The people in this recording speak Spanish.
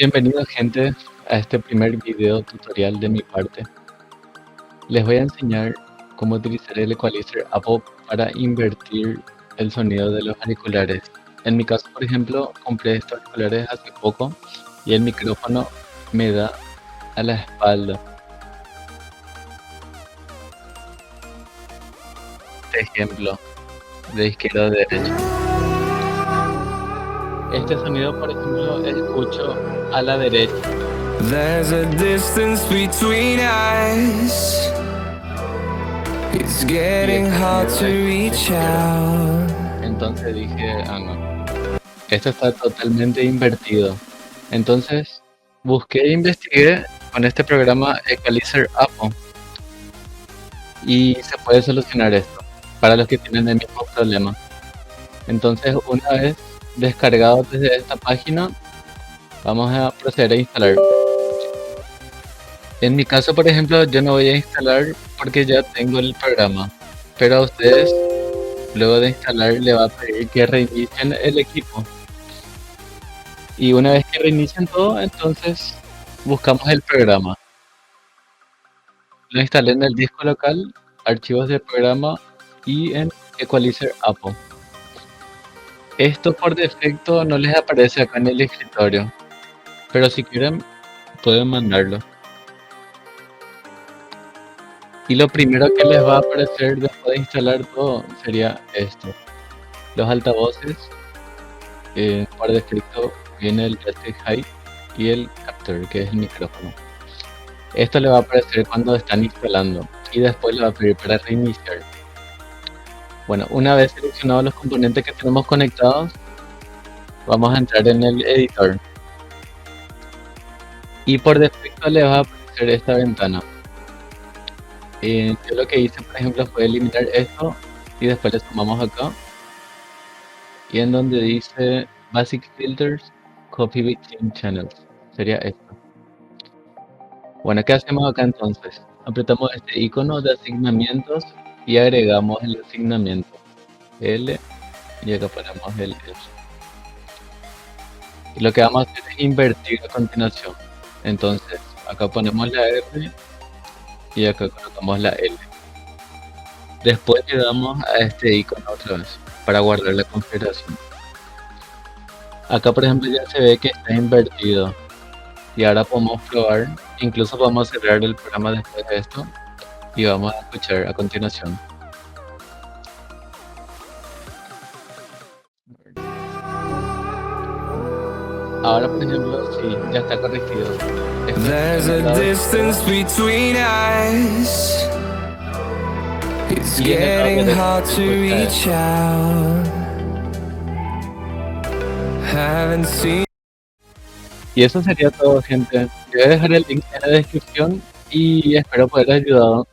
Bienvenidos gente a este primer video tutorial de mi parte. Les voy a enseñar cómo utilizar el equalizer Apple para invertir el sonido de los auriculares. En mi caso, por ejemplo, compré estos auriculares hace poco y el micrófono me da a la espalda. Este ejemplo, de izquierda a derecha. Este sonido, por ejemplo, escucho a la derecha. There's a distance between us. It's getting hard to reach out. Entonces dije, no, esto está totalmente invertido. Entonces busqué e investigué con este programa Equalizer Apple y se puede solucionar esto para los que tienen el mismo problema. Entonces, una vez descargado desde esta página, vamos a proceder a instalar. En mi caso, por ejemplo, yo no voy a instalar porque ya tengo el programa, pero a ustedes luego de instalar le va a pedir que reinicien el equipo. Y una vez que reinicien todo, entonces buscamos el programa. Lo instalé en el disco local, archivos del programa y en Equalizer Apple. Esto por defecto no les aparece acá en el escritorio, pero si quieren pueden mandarlo. Y lo primero que les va a aparecer después de instalar todo sería esto: los altavoces. Por defecto viene el Basic High y el Capture, que es el micrófono. Esto le va a aparecer cuando están instalando y después le va a pedir para reiniciar. Bueno, una vez seleccionados los componentes que tenemos conectados, vamos a entrar en el editor y por defecto le va a aparecer esta ventana. Yo lo que hice, por ejemplo, fue eliminar esto y después le sumamos acá y en donde dice Basic Filters Copy Between Channels sería esto. Bueno, ¿qué hacemos acá entonces? Apretamos este icono de asignamientos y agregamos el asignamiento L y acá ponemos el S. Y lo que vamos a hacer es invertir a continuación. Entonces acá ponemos la R y acá colocamos la L. Después le damos a este icono otra vez para guardar la configuración. Acá por ejemplo ya se ve que está invertido y ahora podemos probar, incluso podemos cerrar el programa después de esto y vamos a escuchar a continuación. Ahora por ejemplo sí, ya está corregido. There's a distance between us. It's getting hard to reach out. Haven't seen. Y eso sería todo, gente. Voy a dejar el link en la descripción y espero poder ayudado.